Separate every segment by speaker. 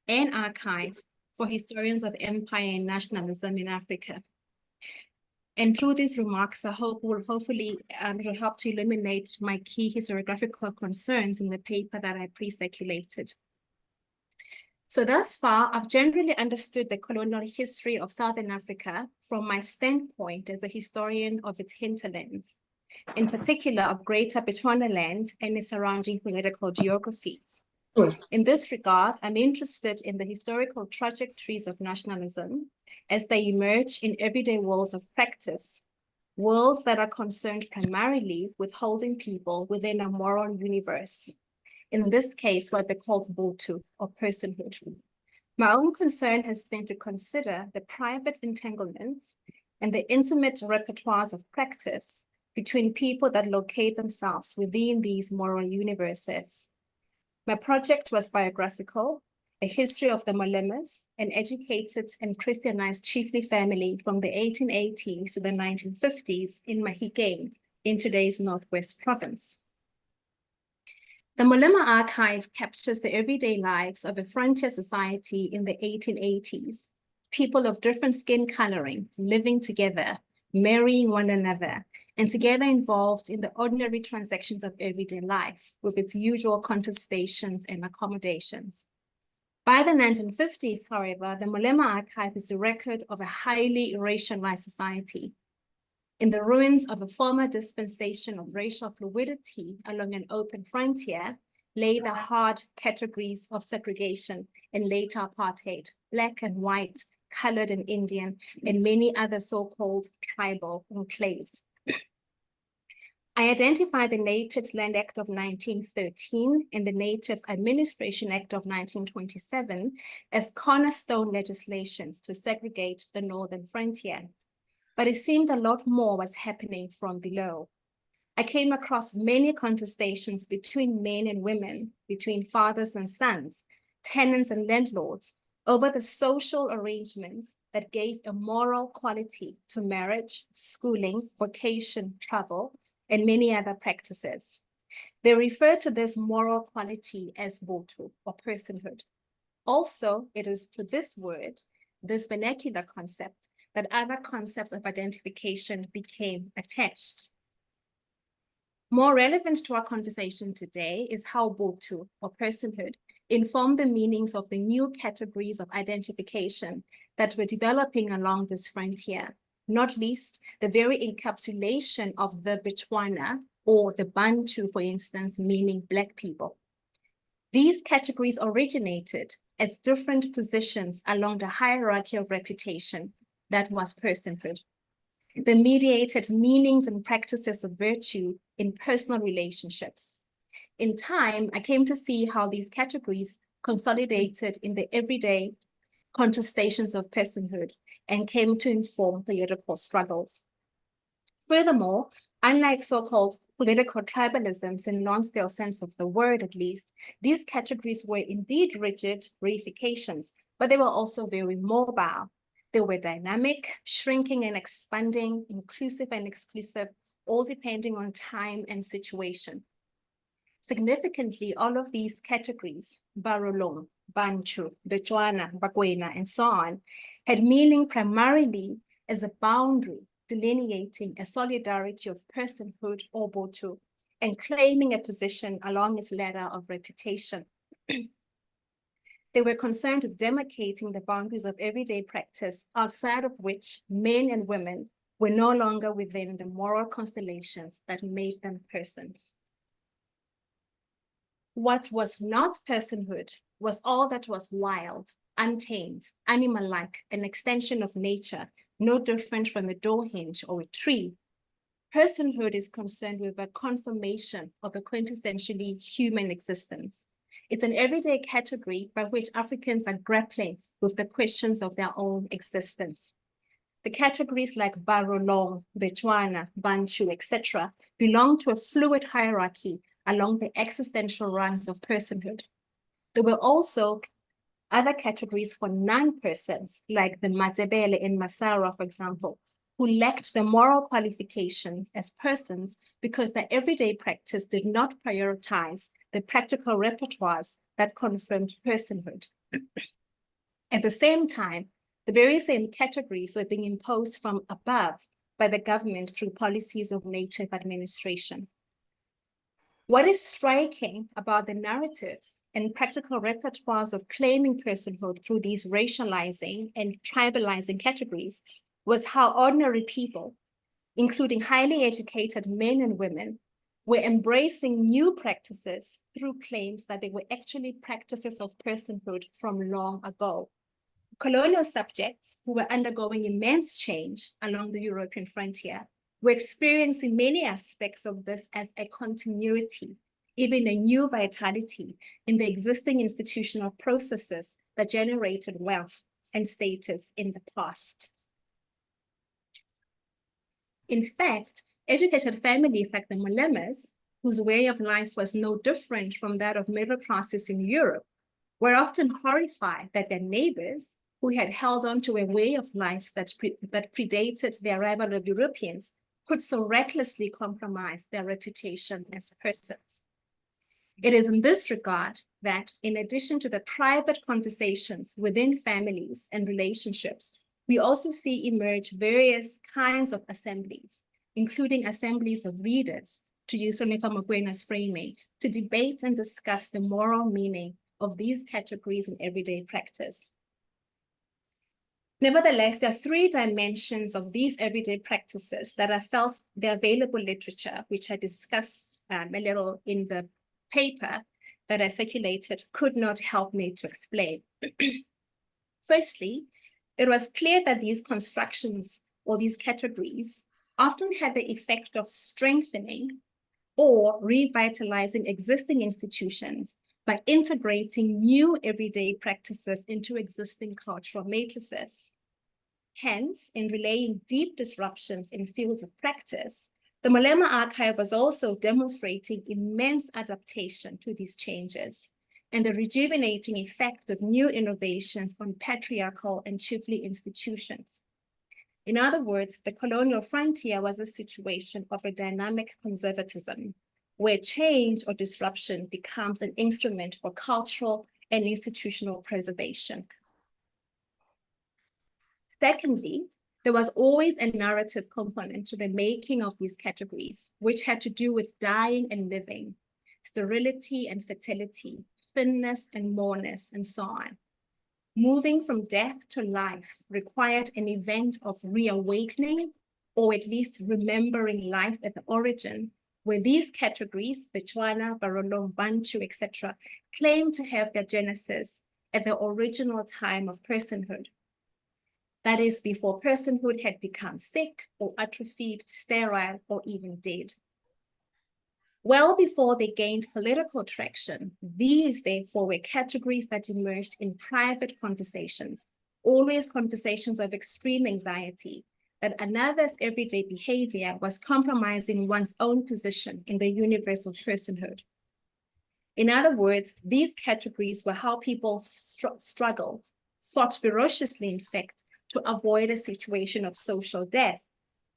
Speaker 1: and archive for historians of empire and nationalism in Africa. And through these remarks, I hope will hopefully it will help to illuminate my key historiographical concerns in the paper that I pre-circulated. So thus far, I've generally understood the colonial history of Southern Africa from my standpoint as a historian of its hinterlands, in particular of Greater Bechuanaland and its surrounding political geographies. In this regard, I'm interested in the historical trajectories of nationalism as they emerge in everyday worlds of practice, worlds that are concerned primarily with holding people within a moral universe. In this case, what they call Botho, or personhood. My own concern has been to consider the private entanglements and the intimate repertoires of practice between people that locate themselves within these moral universes. My project was biographical, a history of the Molemas, an educated and Christianized chiefly family from the 1880s to the 1950s in Mahikeng, in today's Northwest Province. The Molema archive captures the everyday lives of a frontier society in the 1880s, people of different skin coloring, living together, marrying one another, and together involved in the ordinary transactions of everyday life with its usual contestations and accommodations. By the 1950s, however, the Molema archive is a record of a highly racialized society. In the ruins of a former dispensation of racial fluidity along an open frontier lay the hard categories of segregation and later apartheid, black and white, colored and Indian, and many other so-called tribal enclaves. I identify the Natives Land Act of 1913 and the Natives Administration Act of 1927 as cornerstone legislations to segregate the northern frontier. But it seemed a lot more was happening from below. I came across many contestations between men and women, between fathers and sons, tenants and landlords, over the social arrangements that gave a moral quality to marriage, schooling, vocation, travel, and many other practices. They refer to this moral quality as Botho, or personhood. Also, it is to this word, this vernacular concept, that other concepts of identification became attached. More relevant to our conversation today is how Botho, or personhood, informed the meanings of the new categories of identification that were developing along this frontier, not least the very encapsulation of the Bechuana, or the Bantu, for instance, meaning Black people. These categories originated as different positions along the hierarchy of reputation that was personhood. They mediated meanings and practices of virtue in personal relationships. In time, I came to see how these categories consolidated in the everyday contestations of personhood and came to inform political struggles. Furthermore, unlike so-called political tribalisms in Lonsdale's sense of the word, at least, these categories were indeed rigid reifications, but they were also very mobile. They were dynamic, shrinking and expanding, inclusive and exclusive, all depending on time and situation. Significantly, all of these categories, Barolong, Bantu, Bechuana, Bakwena, and so on, had meaning primarily as a boundary delineating a solidarity of personhood or Botho and claiming a position along its ladder of reputation. They were concerned with demarcating the boundaries of everyday practice outside of which men and women were no longer within the moral constellations that made them persons. What was not personhood was all that was wild, untamed, animal-like, an extension of nature, no different from a door hinge or a tree. Personhood is concerned with a conformation of a quintessentially human existence. It's an everyday category by which Africans are grappling with the questions of their own existence. The categories like Barolong, Bechuana, Bantu, etc. belong to a fluid hierarchy along the existential rungs of personhood. There were also other categories for non-persons, like the Matebele in Masara, for example, who lacked the moral qualifications as persons because their everyday practice did not prioritize the practical repertoires that confirmed personhood. At the same time, the very same categories were being imposed from above by the government through policies of native administration. What is striking about the narratives and practical repertoires of claiming personhood through these racializing and tribalizing categories was how ordinary people, including highly educated men and women, were embracing new practices through claims that they were actually practices of personhood from long ago. Colonial subjects who were undergoing immense change along the European frontier were experiencing many aspects of this as a continuity, even a new vitality in the existing institutional processes that generated wealth and status in the past. In fact, educated families like the Molemas, whose way of life was no different from that of middle classes in Europe, were often horrified that their neighbors, who had held on to a way of life that predated the arrival of Europeans, could so recklessly compromise their reputation as persons. It is in this regard that, in addition to the private conversations within families and relationships, we also see emerge various kinds of assemblies, including assemblies of readers, to use Khumisho Moguerene's framing, to debate and discuss the moral meaning of these categories in everyday practice. Nevertheless, there are three dimensions of these everyday practices that I felt the available literature, which I discussed a little in the paper that I circulated, could not help me to explain. Firstly, it was clear that these constructions or these categories often had the effect of strengthening or revitalizing existing institutions by integrating new everyday practices into existing cultural matrices. Hence, in relaying deep disruptions in fields of practice, the Molema archive was also demonstrating immense adaptation to these changes and the rejuvenating effect of new innovations on patriarchal and chiefly institutions. In other words, the colonial frontier was a situation of a dynamic conservatism, where change or disruption becomes an instrument for cultural and institutional preservation. Secondly, there was always a narrative component to the making of these categories, which had to do with dying and living, sterility and fertility, thinness and moreness, and so on. Moving from death to life required an event of reawakening, or at least remembering life at the origin, where these categories, Botswana, Barolong, Bantu, etc., claim to have their genesis at the original time of personhood. That is, before personhood had become sick or atrophied, sterile, or even dead. Well before they gained political traction, these therefore were categories that emerged in private conversations, always conversations of extreme anxiety, that another's everyday behavior was compromising one's own position in the universe of personhood. In other words, these categories were how people struggled, fought ferociously, in fact, to avoid a situation of social death,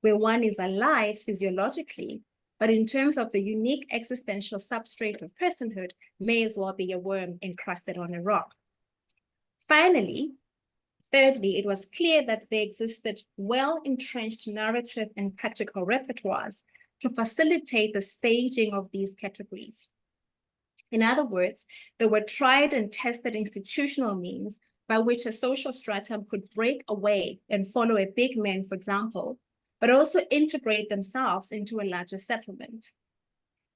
Speaker 1: where one is alive physiologically, but in terms of the unique existential substrate of personhood, may as well be a worm encrusted on a rock. Finally, thirdly, it was clear that there existed well-entrenched narrative and practical repertoires to facilitate the staging of these categories. In other words, there were tried and tested institutional means by which a social stratum could break away and follow a big man, for example, but also integrate themselves into a larger settlement.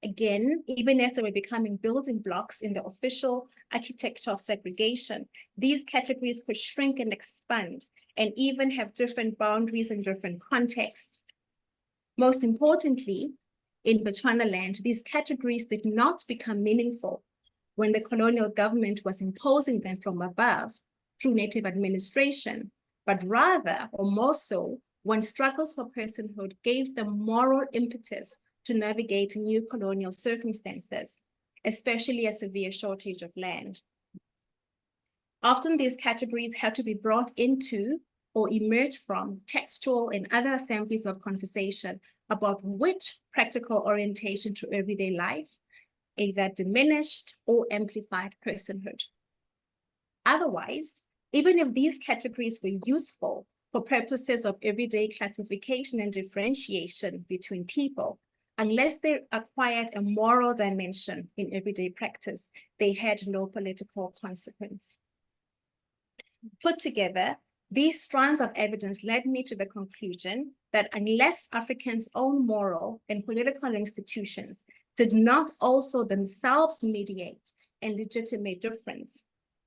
Speaker 1: Again, even as they were becoming building blocks in the official architecture of segregation, these categories could shrink and expand and even have different boundaries and different contexts. Most importantly, in Botswana land, these categories did not become meaningful when the colonial government was imposing them from above through native administration, but rather, or more so, when struggles for personhood gave them moral impetus to navigate new colonial circumstances, especially a severe shortage of land. Often these categories had to be brought into or emerge from textual and other assemblies of conversation about which practical orientation to everyday life either diminished or amplified personhood. Otherwise, even if these categories were useful for purposes of everyday classification and differentiation between people, unless they acquired a moral dimension in everyday practice, they had no political consequence. Put together, these strands of evidence led me to the conclusion that unless Africans' own moral and political institutions did not also themselves mediate and legitimate difference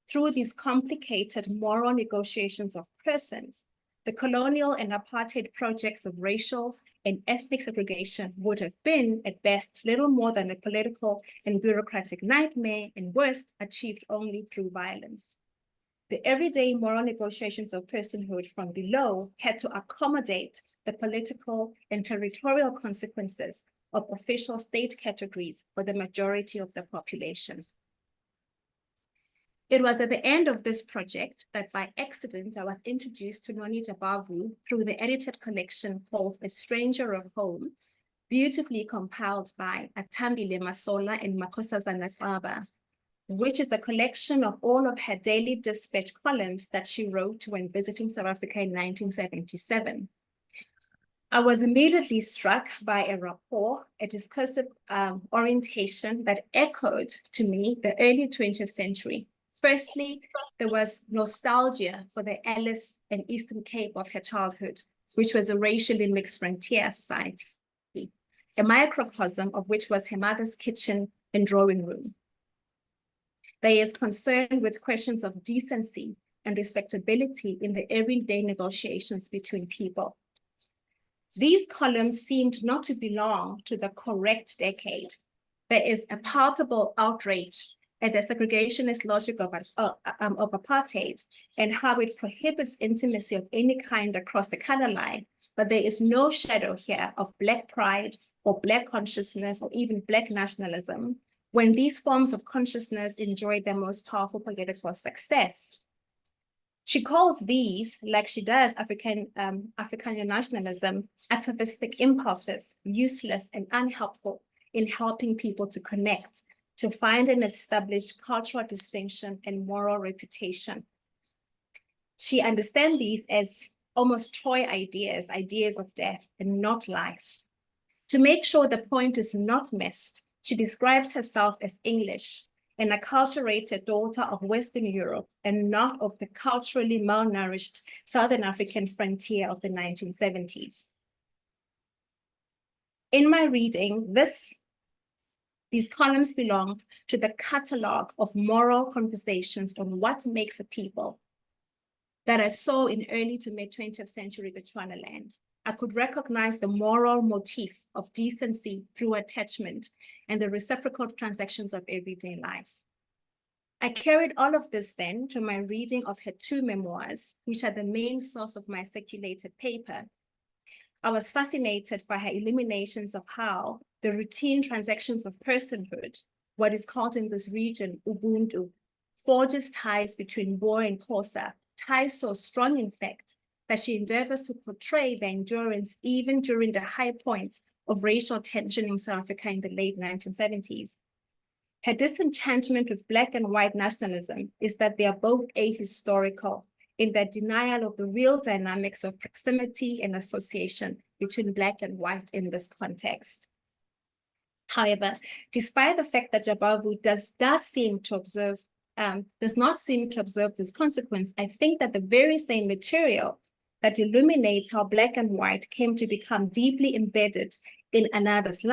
Speaker 1: through these complicated moral negotiations of persons, the colonial and apartheid projects of racial and ethnic segregation would have been, at best, little more than a political and bureaucratic nightmare, and worst, achieved only through violence. The everyday moral negotiations of personhood from below had to accommodate the political and territorial consequences of official state categories for the majority of the population. It was at the end of this project that by accident I was introduced to Noni Jabavu through the edited collection called A Stranger of Home, beautifully compiled by Atambile Masola and Makhosazana Xaba, which is a collection of all of her Daily Dispatch columns that she wrote when visiting South Africa in 1977. I was immediately struck by a rapport, a discursive orientation that echoed to me the early 20th century. Firstly, there was nostalgia for the Alice and Eastern Cape of her childhood, which was a racially mixed frontier society, a microcosm of which was her mother's kitchen and drawing room. There is concern with questions of decency and respectability in the everyday negotiations between people. These columns seemed not to belong to the correct decade. There is a palpable outrage at the segregationist logic of apartheid and how it prohibits intimacy of any kind across the color line, but there is no shadow here of Black pride or Black consciousness or even Black nationalism when these forms of consciousness enjoy their most powerful political success. She calls these, like she does African nationalism, atavistic impulses, useless and unhelpful in helping people to connect, to find and establish cultural distinction and moral reputation. She understands these as almost toy ideas, ideas of death and not life. To make sure the point is not missed, she describes herself as English, an acculturated daughter of Western Europe and not of the culturally malnourished Southern African frontier of the 1970s. In my reading, these columns belonged to the catalog of moral conversations on what makes a people that I saw in early to mid 20th century Bechuanaland. I could recognize the moral motif of decency through attachment and the reciprocal transactions of everyday life. I carried all of this then to my reading of her two memoirs, which are the main source of my circulated paper. I was fascinated by her illuminations of how the routine transactions of personhood, what is called in this region Ubuntu, forges ties between Boer and Xhosa, ties so strong in fact that she endeavors to portray the endurance even during the high points of racial tension in South Africa in the late 1970s. Her disenchantment with Black and white nationalism is that they are both ahistorical in their denial of the real dynamics of proximity and association between Black and white in this context. However, despite the fact that Jabavu does not seem to observe this consequence, I think that the very same material that illuminates how Black and white came to become deeply embedded in one another's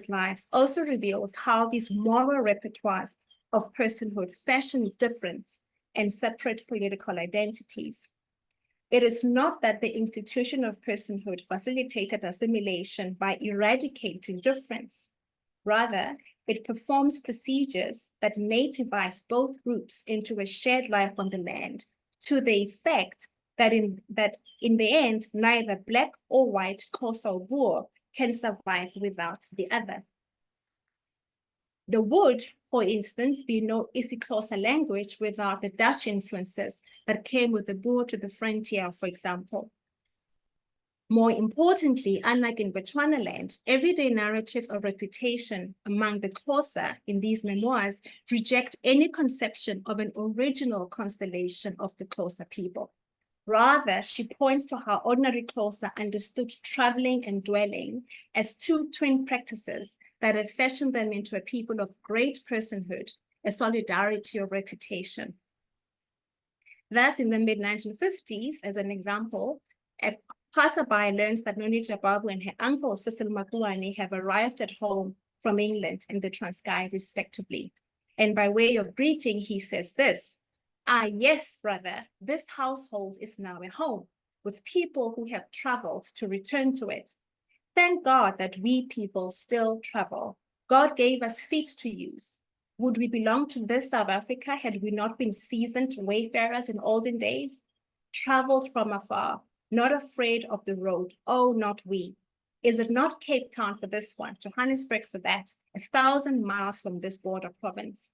Speaker 1: lives, also reveals how these moral repertoires of personhood fashion difference and separate political identities. It is not that the institution of personhood facilitated assimilation by eradicating difference. Rather, it performs procedures that nativize both groups into a shared life on the land, to the effect that in the end, neither Black or white, Xhosa or Boer can survive without the other. There would, for instance, be no isiXhosa language without the Dutch influences that came with the Boer to the frontier, for example. More importantly, unlike in Bechuanaland, everyday narratives of reputation among the Xhosa in these memoirs reject any conception of an original constellation of the Xhosa people. Rather, she points to how ordinary Xhosa understood traveling and dwelling as two twin practices that have fashioned them into a people of great personhood, a solidarity of reputation. Thus, in the mid-1950s, as an example, a passerby learns that Noni Jabavu and her uncle Cecil Moguerane have arrived at home from England and the Transkei, respectively. And by way of greeting, he says this: "Ah, yes, brother, this household is now a home, with people who have traveled to return to it. Thank God that we people still travel. God gave us feet to use. Would we belong to this South Africa had we not been seasoned wayfarers in olden days? Traveled from afar, not afraid of the road, oh, not we. Is it not Cape Town for this one, Johannesburg for that, 1,000 miles from this border province?"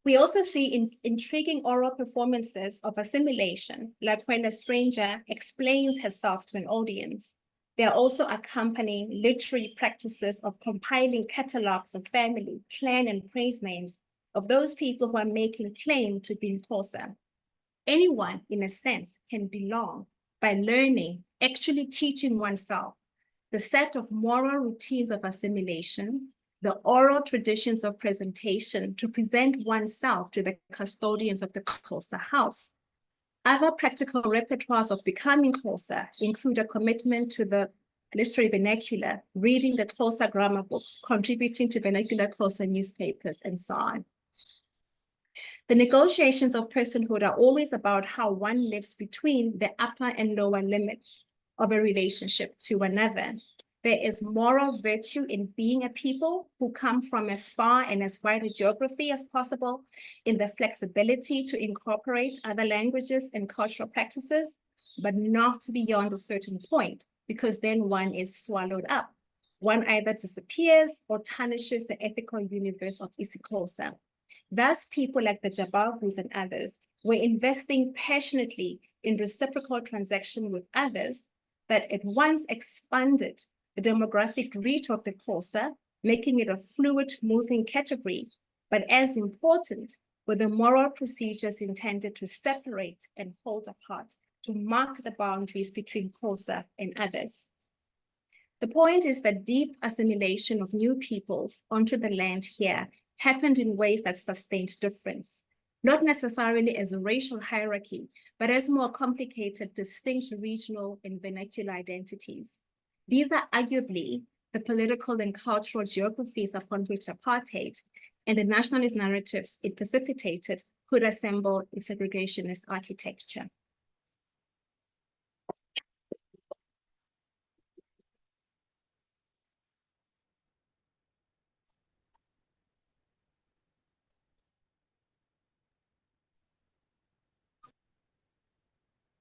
Speaker 1: We also see intriguing oral performances of assimilation, like when a stranger explains herself to an audience. There are also accompanying literary practices of compiling catalogs of family, clan, and place names of those people who are making claim to be Xhosa. Anyone, in a sense, can belong by learning, actually teaching oneself, the set of moral routines of assimilation, the oral traditions of presentation to present oneself to the custodians of the Xhosa house. Other practical repertoires of becoming Xhosa include a commitment to the literary vernacular, reading the Xhosa grammar book, contributing to vernacular Xhosa newspapers, and so on. The negotiations of personhood are always about how one lives between the upper and lower limits of a relationship to another. There is moral virtue in being a people who come from as far and as wide a geography as possible, in the flexibility to incorporate other languages and cultural practices, but not beyond a certain point, because then one is swallowed up. One either disappears or tarnishes the ethical universe of isiXhosa. Thus, people like the Jabavus and others were investing passionately in reciprocal transaction with others that at once expanded the demographic reach of the Xhosa, making it a fluid, moving category, but as important were the moral procedures intended to separate and hold apart, to mark the boundaries between Xhosa and others. The point is that deep assimilation of new peoples onto the land here happened in ways that sustained difference, not necessarily as a racial hierarchy, but as more complicated, distinct regional and vernacular identities. These are arguably the political and cultural geographies upon which apartheid and the nationalist narratives it precipitated could assemble in segregationist architecture.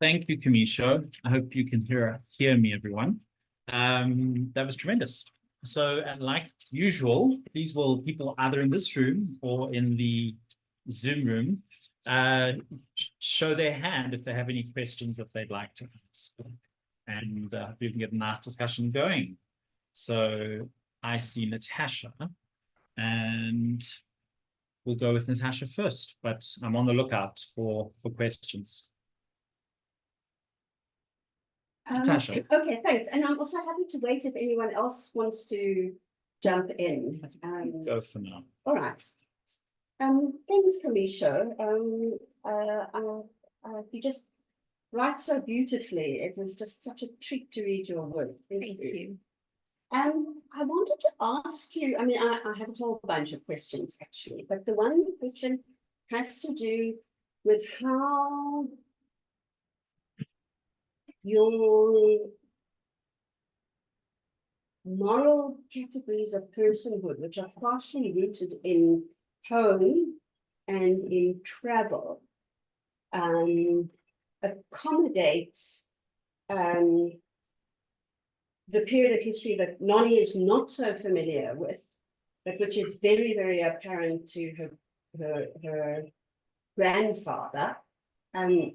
Speaker 2: Thank you, Khumisho. I hope you can hear me, everyone. That was tremendous. So, and like usual, these will people either in this room or in the Zoom room show their hand if they have any questions that they'd like to ask. And we can get a nice discussion going. So I see Natasha, and we'll go with Natasha first, but I'm on the lookout for questions. Natasha.
Speaker 3: Okay, thanks. And I'm also happy to wait if anyone else wants to jump in.
Speaker 2: Go for now.
Speaker 3: All right. Thanks, Khumisho. You just write so beautifully. It is just such a treat to read your work.
Speaker 1: Thank you.
Speaker 3: I wanted to ask you, I mean, I have a whole bunch of questions actually, but the one question has to do with how your moral categories of personhood, which are partially rooted in home and in travel, accommodates the period of history that Noni is not so familiar with, but which is very, very apparent to her grandfather.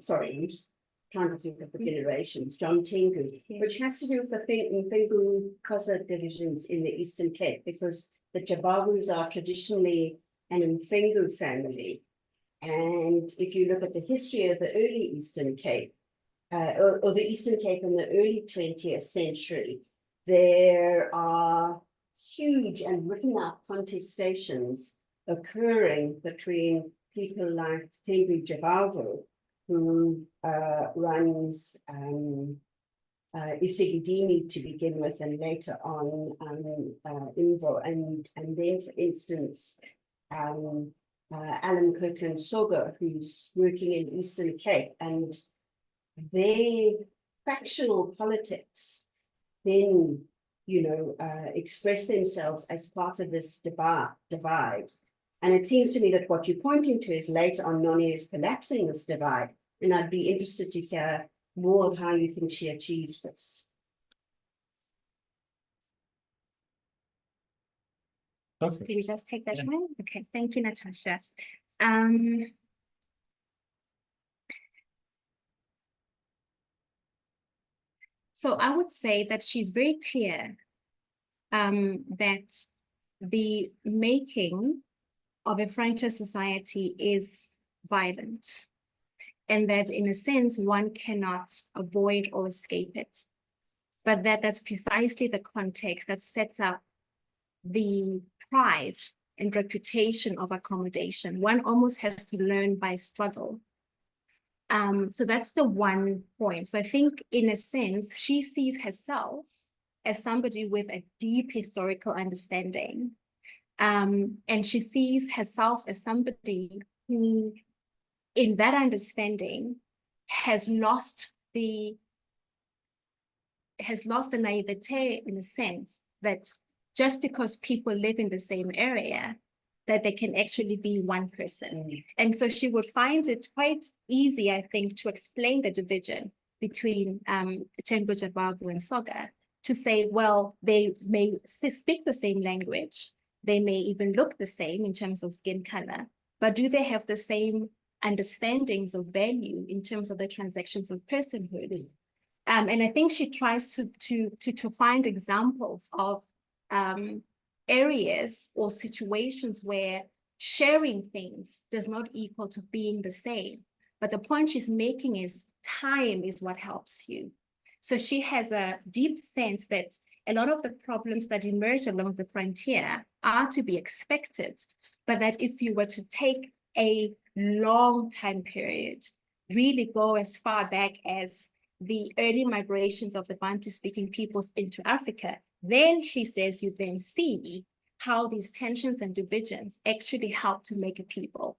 Speaker 3: Sorry, I'm just trying to think of the generations, John Tengu, which has to do with the Mfengu Xhosa divisions in the Eastern Cape, because the Jabavus are traditionally an Mfengu family. And if you look at the history of the early Eastern Cape, or the Eastern Cape in the early 20th century, there are huge and written out contestations occurring between people like Noni Jabavu, who runs Isigidimi to begin with, and later on Invo, and then, for instance, Alan Kirkland Soga, who's working in Eastern Cape, and their factional politics then, you know, express themselves as part of this divide. And it seems to me that what you're pointing to is later on Noni is collapsing this divide. And I'd be interested to hear more of how you think she achieves this.
Speaker 2: Perfect.
Speaker 1: Can we just take that
Speaker 2: Yeah.
Speaker 1: one? Okay, thank you, Natasha. So I would say that she's very clear that the making of a frontier society is violent, and that in a sense, one cannot avoid or escape it. But that's precisely the context that sets up the pride and reputation of accommodation. One almost has to learn by struggle. So that's the one point. So I think in a sense, she sees herself as somebody with a deep historical understanding. And she sees herself as somebody who, in that understanding, has lost the naivete, in a sense that just because people live in the same area, that they can actually be one person. And so she would find it quite easy, I think, to explain the division between Tengu Jabavu and Soga, to say, well, they may speak the same language, they may even look the same in terms of skin color, but do they have the same understandings of value in terms of the transactions of personhood? And I think she tries to find examples of areas or situations where sharing things does not equal to being the same. But the point she's making is time is what helps you. So she has a deep sense that a lot of the problems that emerge along the frontier are to be expected, but that if you were to take a long time period, really go as far back as the early migrations of the Bantu-speaking peoples into Africa, then she says you then see how these tensions and divisions actually help to make a people.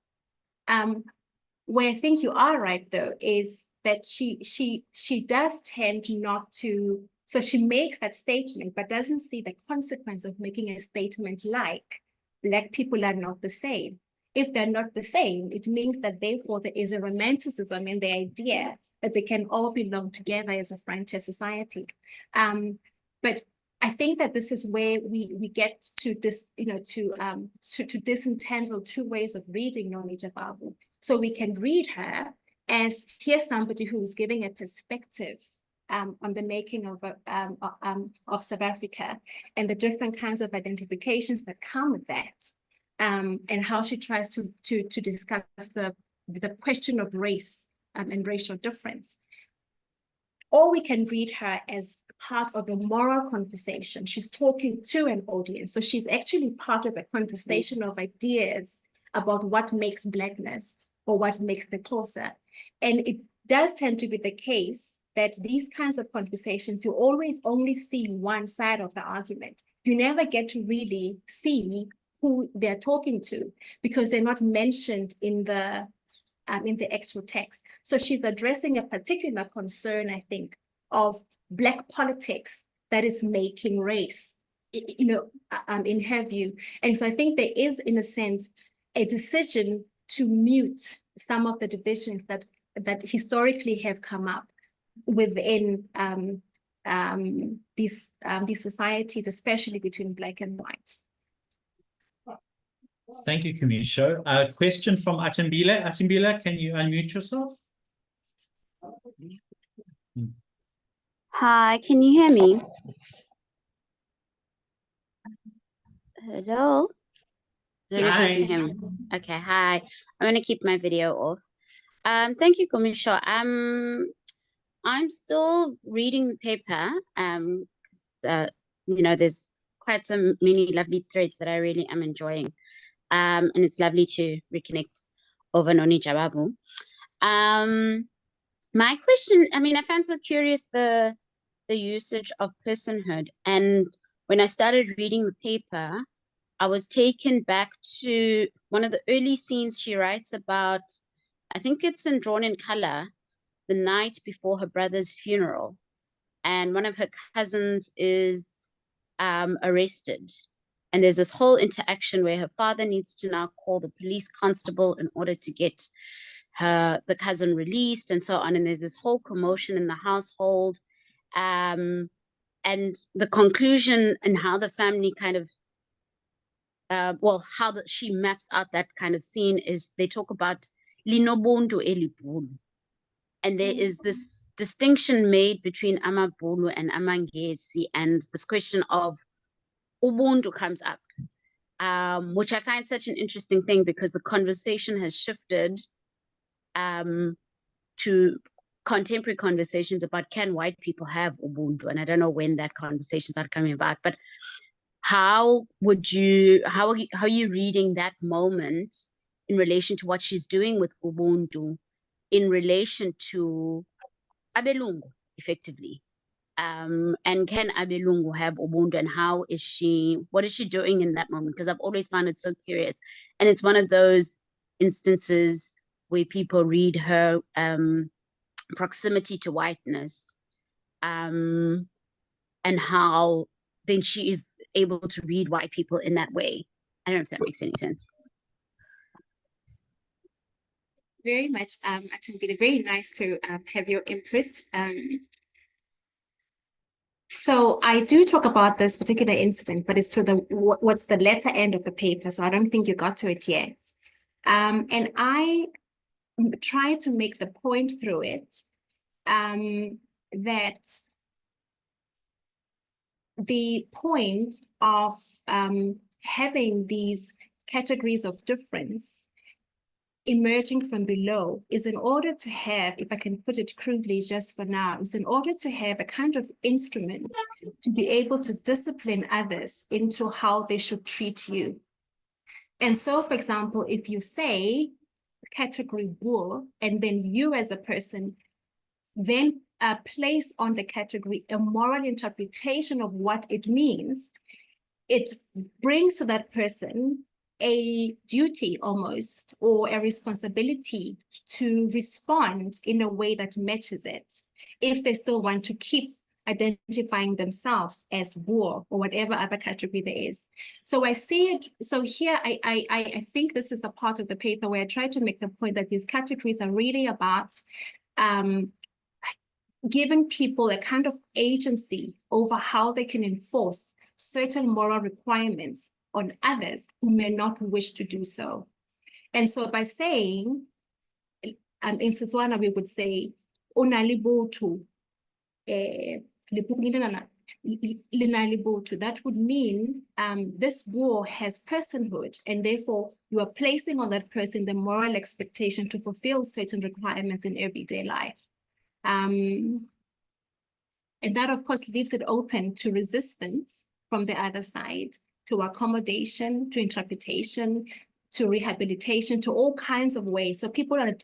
Speaker 1: Where I think you are right, though, is that she does tend not to, so she makes that statement, but doesn't see the consequence of making a statement like Black people are not the same. If they're not the same, it means that therefore there is a romanticism in the idea that they can all belong together as a frontier society. But I think that this is where we get to this, to disentangle two ways of reading Noni Jabavu. So we can read her as here's somebody who's giving a perspective on the making of South Africa and the different kinds of identifications that come with that. And how she tries to discuss the question of race and racial difference. Or we can read her as part of a moral conversation. She's talking to an audience. So she's actually part of a conversation of ideas about what makes Blackness or what makes the Xhosa. And it does tend to be the case that these kinds of conversations, you always only see one side of the argument. You never get to really see who they're talking to because they're not mentioned in the actual text. So she's addressing a particular concern, I think, of Black politics that is making race, in her view. And so I think there is, in a sense, a decision to mute some of the divisions that historically have come up within these societies, especially between Black and white.
Speaker 2: Thank you, Khumisho. A question from Atimbile. Atimbile, can you unmute yourself?
Speaker 4: Hi, can you hear me? Hello? I don't know if you can hear me. Okay, hi. I'm gonna keep my video off. Thank you, Khumisho. I'm still reading the paper. There's quite so many lovely threads that I really am enjoying. And it's lovely to reconnect over Noni Jabavu. My question, I found so curious the usage of personhood. And when I started reading the paper, I was taken back to one of the early scenes she writes about, I think it's in Drawn in Color, the night before her brother's funeral. And one of her cousins is arrested. And there's this whole interaction where her father needs to now call the police constable in order to get the cousin released and so on. And there's this whole commotion in the household. And the conclusion and how the family kind of she maps out that kind of scene is they talk about linobuntu elibhulu. And there is this distinction made between amabhulu and amangesi, and this question of ubuntu comes up, which I find such an interesting thing because the conversation has shifted to contemporary conversations about can white people have ubuntu, and I don't know when that conversation started coming about, but how are you reading that moment in relation to what she's doing with ubuntu in relation to abelungu effectively, and can abelungu have ubuntu, and what is she doing in that moment? Because I've always found it so curious, and it's one of those instances where people read her proximity to whiteness, and how then she is able to read white people in that way. I don't know if that makes any sense.
Speaker 1: Very much, Atumbile, very nice to have your input. So I do talk about this particular incident, but it's to what's the letter end of the paper. So I don't think you got to it yet. And I try to make the point through it that the point of having these categories of difference emerging from below is in order to have, if I can put it crudely just for now, is in order to have a kind of instrument to be able to discipline others into how they should treat you. And so, for example, if you say category bull, and then you as a person then place on the category a moral interpretation of what it means, it brings to that person a duty almost, or a responsibility to respond in a way that matches it, if they still want to keep identifying themselves as war or whatever other category there is. So I see it, so here I think this is the part of the paper where I try to make the point that these categories are really about giving people a kind of agency over how they can enforce certain moral requirements on others who may not wish to do so. And so by saying, in Setswana, we would say, that would mean this war has personhood, and therefore you are placing on that person the moral expectation to fulfill certain requirements in everyday life. And that, of course, leaves it open to resistance from the other side, to accommodation, to interpretation, to rehabilitation, to all kinds of ways. So people are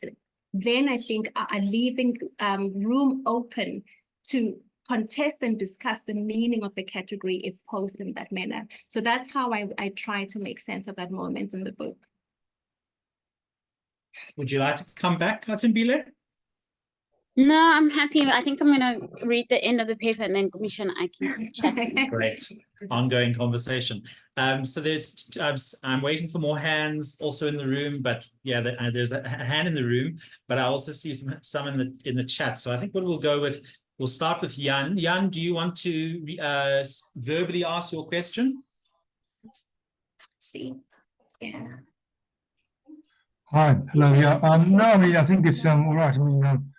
Speaker 1: then, I think, are leaving room open to contest and discuss the meaning of the category if posed in that manner. So that's how I try to make sense of that moment in the book.
Speaker 2: Would you like to come back, Khumisho?
Speaker 4: No, I'm happy. I think I'm going to read the end of the paper and then Khumisho and I can keep chatting.
Speaker 2: Great. Ongoing conversation. So I'm waiting for more hands also in the room, but yeah, there's a hand in the room, but I also see some in the chat. So I think what we'll start with Jan. Jan, do you want to verbally ask your question?
Speaker 1: See, yeah.
Speaker 5: Hi, hello. Yeah. No, I mean, I think it's all right. I mean,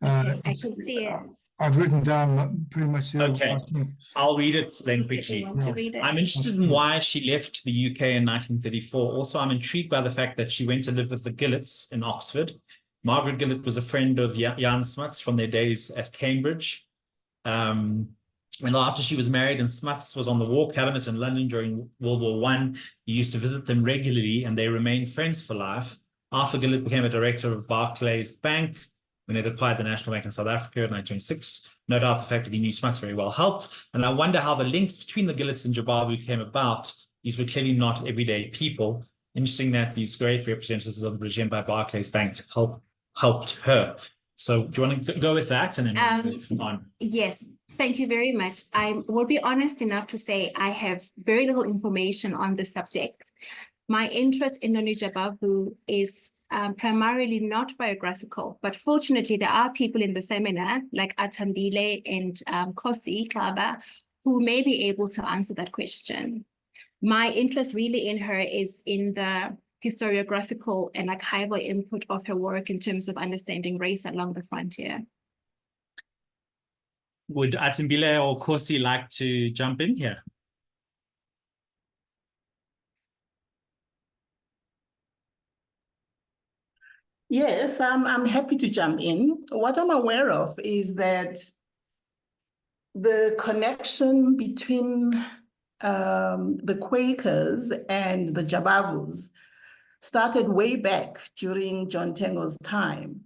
Speaker 1: Okay, I can see it.
Speaker 5: I've written down pretty much the
Speaker 2: Okay.
Speaker 5: last bit.
Speaker 2: I'll read it then
Speaker 1: If
Speaker 2: quickly.
Speaker 1: you want to
Speaker 5: Yeah.
Speaker 1: read it.
Speaker 2: I'm interested in why she left the UK in 1934. Also, I'm intrigued by the fact that she went to live with the Gillets in Oxford. Margaret Gillett was a friend of Jan Smuts from their days at Cambridge. And after she was married and Smuts was on the War Cabinet in London during World War I, he used to visit them regularly and they remained friends for life. Arthur Gillett became a director of Barclays Bank when it acquired the National Bank in South Africa in 1926. No doubt the fact that he knew Smuts very well helped. And I wonder how the links between the Gillets and Jabavu came about. These were clearly not everyday people. Interesting that these great representatives of the regime by Barclays Bank helped her. So do you want to go with that and then move on?
Speaker 1: Yes, thank you very much. I will be honest enough to say I have very little information on the subject. My interest in Noni Jabavu is primarily not biographical, but fortunately there are people in the seminar like Atambile and Kosi Kaba who may be able to answer that question. My interest really in her is in the historiographical and archival input of her work in terms of understanding race along the frontier.
Speaker 2: Would Atimbile or Kosi like to jump in here?
Speaker 6: Yes, I'm happy to jump in. What I'm aware of is that the connection between the Quakers and the Jabavus started way back during John Tengo's time.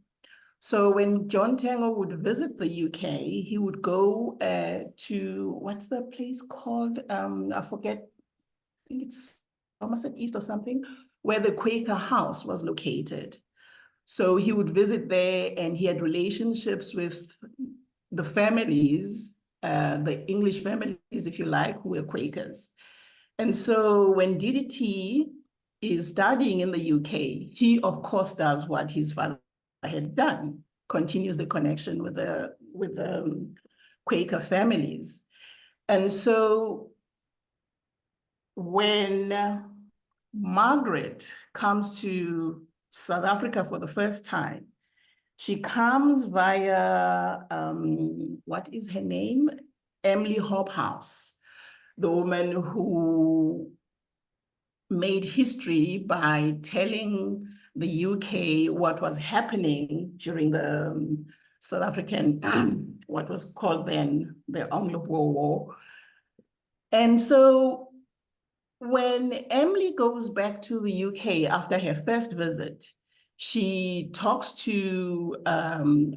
Speaker 6: So when John Tengo would visit the UK, he would go to, what's the place called? I forget, I think it's Somerset East or something, where the Quaker house was located. So he would visit there and he had relationships with the families, the English families, if you like, who were Quakers. And so when DDT is studying in the UK, he of course does what his father had done, continues the connection with the Quaker families. And so when Margaret comes to South Africa for the first time, she comes via, what is her name? Emily Hobhouse, the woman who made history by telling the UK what was happening during the South African, what was called then the Anglo-Boer War. And so when Emily goes back to the UK after her first visit, she talks to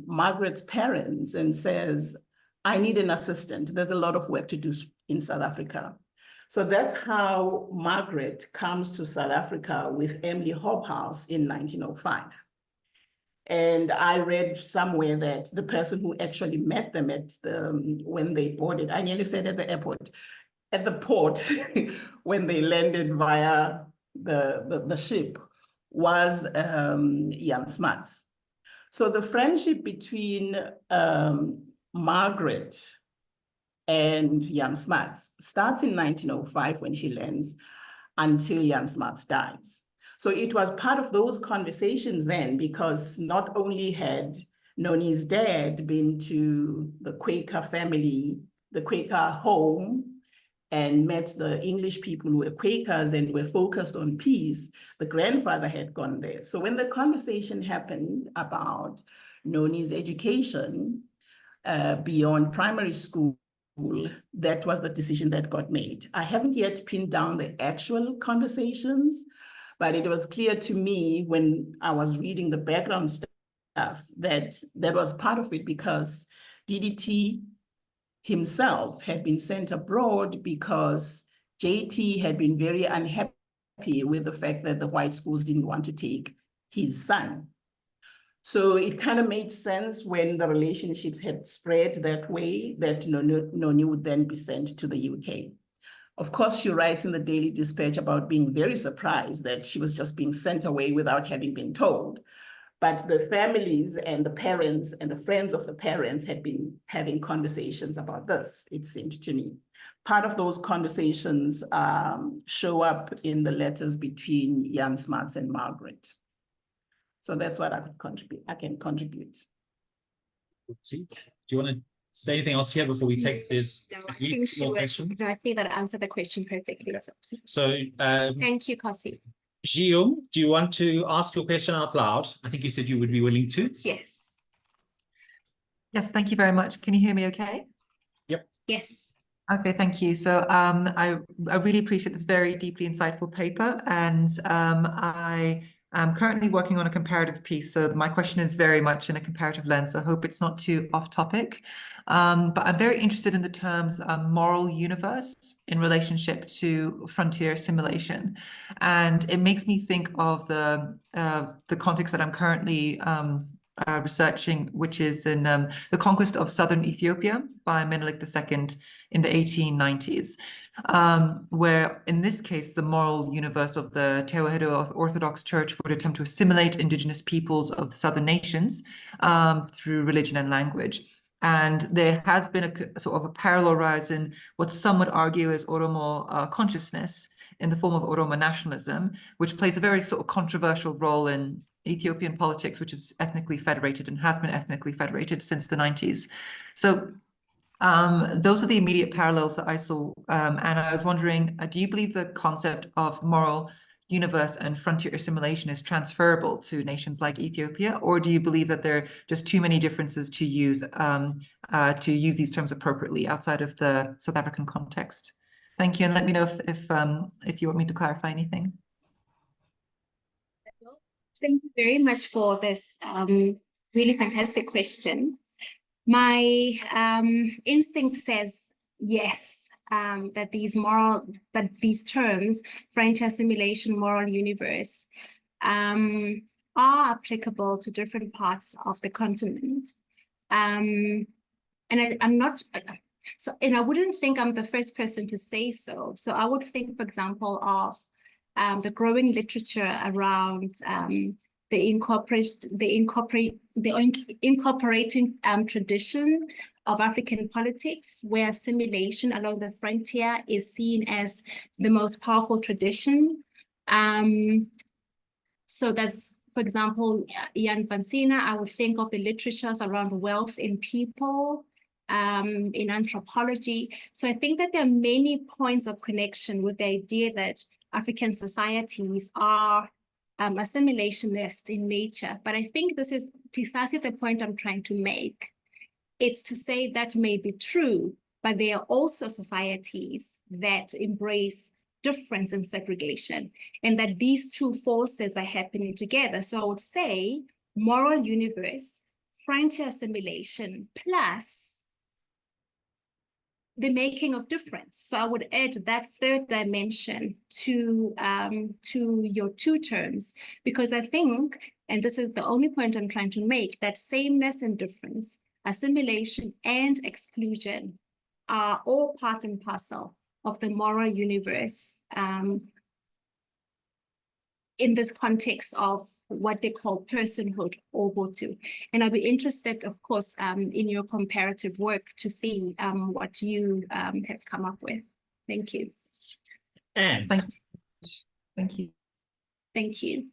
Speaker 6: Margaret's parents and says, I need an assistant. There's a lot of work to do in South Africa. So that's how Margaret comes to South Africa with Emily Hobhouse in 1905. And I read somewhere that the person who actually met them at when they boarded, I nearly said at the airport, at the port, when they landed via the ship, was Jan Smuts. So the friendship between Margaret and Jan Smuts starts in 1905 when she lands until Jan Smuts dies. So it was part of those conversations then, because not only had Noni's dad been to the Quaker family, the Quaker home, and met the English people who were Quakers and were focused on peace, the grandfather had gone there. So when the conversation happened about Noni's education beyond primary school, that was the decision that got made. I haven't yet pinned down the actual conversations, but it was clear to me when I was reading the background stuff that that was part of it, because DDT himself had been sent abroad because JT had been very unhappy with the fact that the white schools didn't want to take his son. So it kind of made sense when the relationships had spread that way that Noni would then be sent to the UK. Of course, she writes in the Daily Dispatch about being very surprised that she was just being sent away without having been told. But the families and the parents and the friends of the parents had been having conversations about this, it seemed to me. Part of those conversations show up in the letters between Jan Smuts and Margaret. So that's what I could contribute. I can contribute.
Speaker 2: Let's see. Do you want to Is there anything else here before we take this?
Speaker 1: No, I think she
Speaker 2: more
Speaker 1: would,
Speaker 2: questions?
Speaker 1: I think that answered the question perfectly.
Speaker 2: Okay.
Speaker 1: So
Speaker 2: So,
Speaker 1: thank you, Kosi.
Speaker 2: Guillaume, do you want to ask your question out loud? I think you said you would be willing to.
Speaker 1: Yes.
Speaker 7: Yes, thank you very much. Can you hear me okay?
Speaker 1: Yes.
Speaker 7: Okay, thank you. So I really appreciate this very deeply insightful paper, and I am currently working on a comparative piece. So my question is very much in a comparative lens, so I hope it's not too off topic. But I'm very interested in the terms moral universe in relationship to frontier assimilation. And it makes me think of the context that I'm currently researching, which is in the conquest of southern Ethiopia by Menelik II in the 1890s, where in this case, the moral universe of the Tewahedo Orthodox Church would attempt to assimilate indigenous peoples of the southern nations through religion and language. And there has been a sort of a parallel rise in what some would argue is Oromo consciousness in the form of Oromo nationalism, which plays a very sort of controversial role in Ethiopian politics, which is ethnically federated and has been ethnically federated since the 90s. So those are the immediate parallels that I saw. And I was wondering, do you believe the concept of moral universe and frontier assimilation is transferable to nations like Ethiopia, or do you believe that there are just too many differences to use these terms appropriately outside of the South African context? Thank you, and let me know if you want me to clarify anything.
Speaker 1: Thank you very much for this really fantastic question. My instinct says yes, that these terms, frontier assimilation, moral universe, are applicable to different parts of the continent. And I'm not, so, and I wouldn't think I'm the first person to say so. So I would think, for example, of the growing literature around the incorporating tradition of African politics, where assimilation along the frontier is seen as the most powerful tradition. So that's, for example, Jan van Sina. I would think of the literatures around wealth in people, in anthropology. So I think that there are many points of connection with the idea that African societies are assimilationist in nature. But I think this is precisely the point I'm trying to make. It's to say that may be true, but there are also societies that embrace difference and segregation, and that these two forces are happening together. So I would say moral universe, frontier assimilation, plus the making of difference. So I would add that third dimension to your two terms, because I think, and this is the only point I'm trying to make, that sameness and difference, assimilation and exclusion are all part and parcel of the moral universe in this context of what they call personhood or Ubuntu. And I'll be interested, of course, in your comparative work to see what you have come up with. Thank you.
Speaker 2: And
Speaker 7: Thank you.
Speaker 1: Thank you.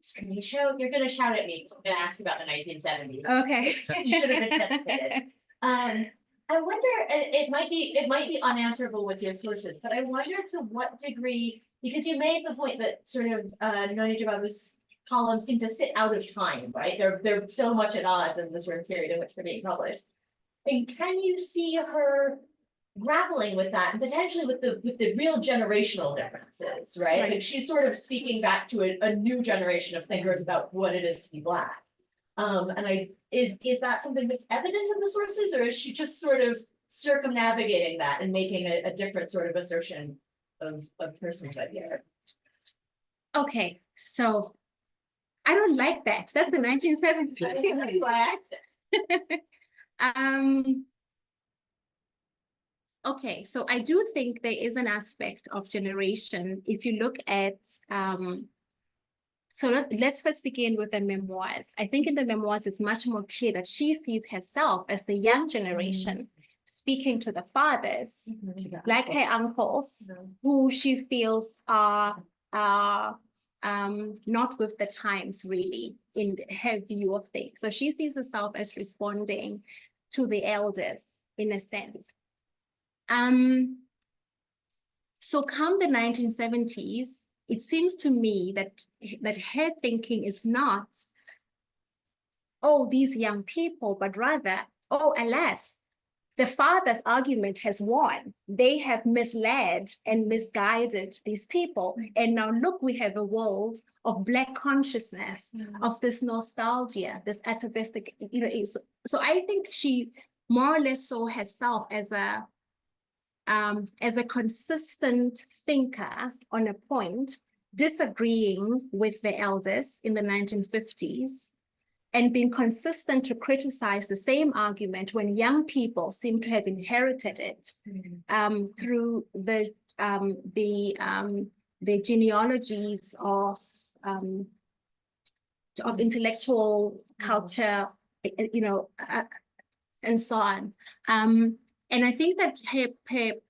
Speaker 8: Khumisho, you're going to shout at me. I'm going to ask you about the 1970s.
Speaker 1: Okay.
Speaker 8: You should have anticipated. I wonder, it might be unanswerable with your sources, but I wonder to what degree, because you made the point that sort of Noni Jabavu's columns seem to sit out of time, right? They're so much at odds in the sort of period in which they're being published. And can you see her grappling with that, and potentially with the real generational differences, right? Like she's sort of speaking back to a new generation of thinkers about what it is to be Black. And is that something that's evident in the sources, or is she just sort of circumnavigating that and making a different sort of assertion of personhood here?
Speaker 1: Okay, so I don't like that. That's the 1970s. Okay, so I do think there is an aspect of generation. If you look at, so let's first begin with the memoirs. I think in the memoirs, it's much more clear that she sees herself as the young generation speaking to the fathers, like her uncles, who she feels are not with the times really in her view of things. So she sees herself as responding to the elders, in a sense. So come the 1970s, it seems to me that her thinking is not, oh, these young people, but rather, oh, alas, the father's argument has won. They have misled and misguided these people. And now look, we have a world of Black consciousness, of this nostalgia, this atavistic, so I think she more or less saw herself as a consistent thinker on a point, disagreeing with the elders in the 1950s, and being consistent to criticize the same argument when young people seem to have inherited it through the genealogies of intellectual culture, and so on. And I think that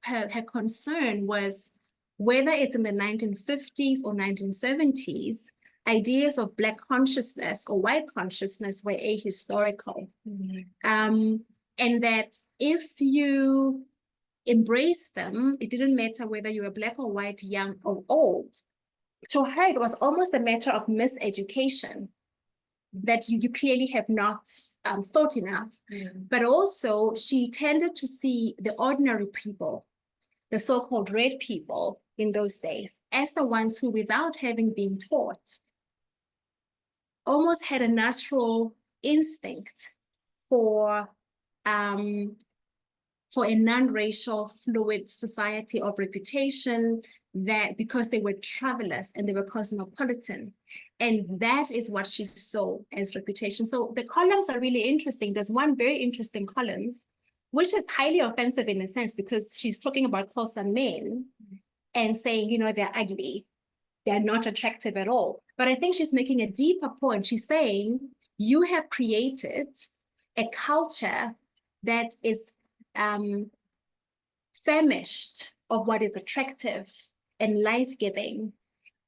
Speaker 1: her concern was, whether it's in the 1950s or 1970s, ideas of Black consciousness or white consciousness were ahistorical. And that if you embrace them, it didn't matter whether you were Black or white, young or old. To her, it was almost a matter of miseducation, that you clearly have not thought enough. But also, she tended to see the ordinary people, the so-called red people in those days, as the ones who, without having been taught, almost had a natural instinct for a non-racial fluid society of reputation, that because they were travelers and they were cosmopolitan. And that is what she saw as reputation. So the columns are really interesting. There's one very interesting columns, which is highly offensive in a sense, because she's talking about Xhosa men and saying, they're ugly. They're not attractive at all. But I think she's making a deeper point. She's saying, you have created a culture that is famished of what is attractive and life-giving,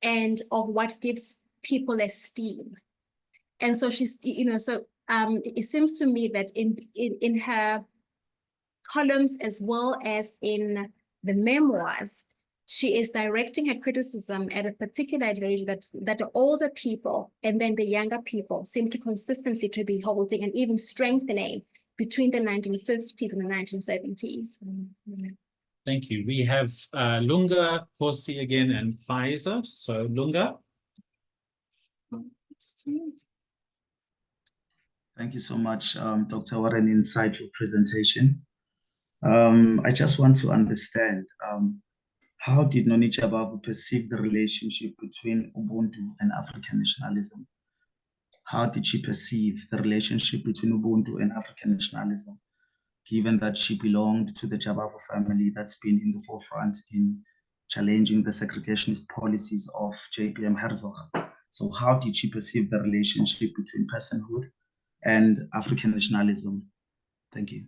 Speaker 1: and of what gives people esteem. And so she's, it seems to me that in her columns, as well as in the memoirs, she is directing her criticism at a particular ideology that the older people and then the younger people seem to consistently to be holding and even strengthening between the 1950s and the 1970s.
Speaker 2: Thank you. We have Lunga, Kosi again, and Faiza. So Lunga.
Speaker 9: Thank you so much, Dr. What an insightful presentation. I just want to understand, how did Noni Jabavu perceive the relationship between Ubuntu and African nationalism? How did she perceive the relationship between Ubuntu and African nationalism, given that she belonged to the Jabavu family that's been in the forefront in challenging the segregationist policies of JPM Herzog? So how did she perceive the relationship between personhood and African nationalism? Thank you.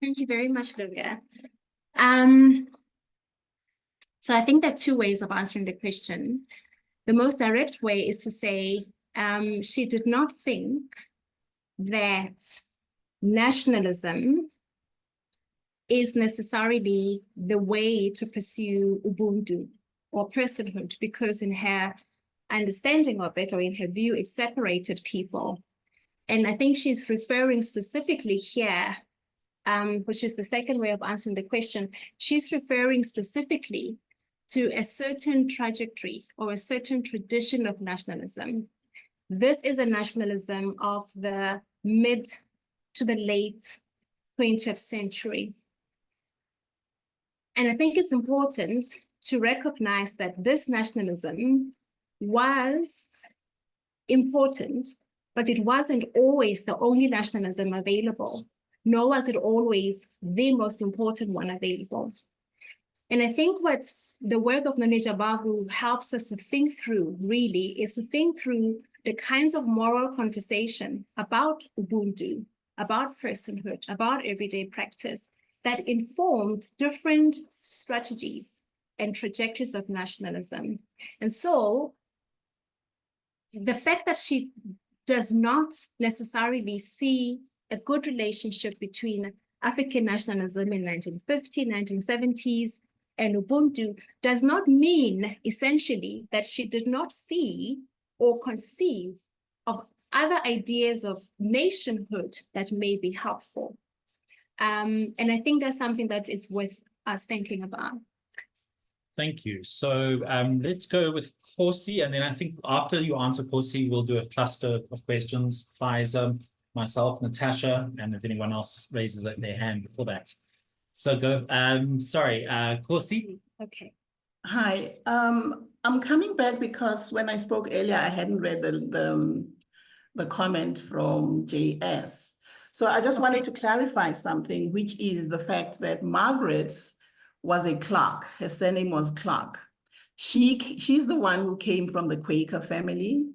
Speaker 1: Thank you very much, Lunga. So I think there are two ways of answering the question. The most direct way is to say she did not think that nationalism is necessarily the way to pursue Ubuntu or personhood, because in her understanding of it, or in her view, it separated people. And I think she's referring specifically here, which is the second way of answering the question, she's referring specifically to a certain trajectory or a certain tradition of nationalism. This is a nationalism of the mid to the late 20th century. And I think it's important to recognize that this nationalism was important, but it wasn't always the only nationalism available, nor was it always the most important one available. And I think what the work of Noni Jabavu helps us to think through really is to think through the kinds of moral conversation about Ubuntu, about personhood, about everyday practice that informed different strategies and trajectories of nationalism. And so the fact that she does not necessarily see a good relationship between African nationalism in 1950s, 1970s, and Ubuntu does not mean essentially that she did not see or conceive of other ideas of nationhood that may be helpful. And I think that's something that is worth us thinking about.
Speaker 2: Thank you. So let's go with Kgosi, and then I think after you answer Kgosi, we'll do a cluster of questions. Faiza, myself, Natasha, and if anyone else raises their hand before that. So go, sorry, Kgosi.
Speaker 1: Okay.
Speaker 6: Hi, I'm coming back because when I spoke earlier, I hadn't read the comment from JS. So I just wanted to clarify something, which is the fact that Margaret was a Clark. Her surname was Clark. She's the one who came from the Quaker family,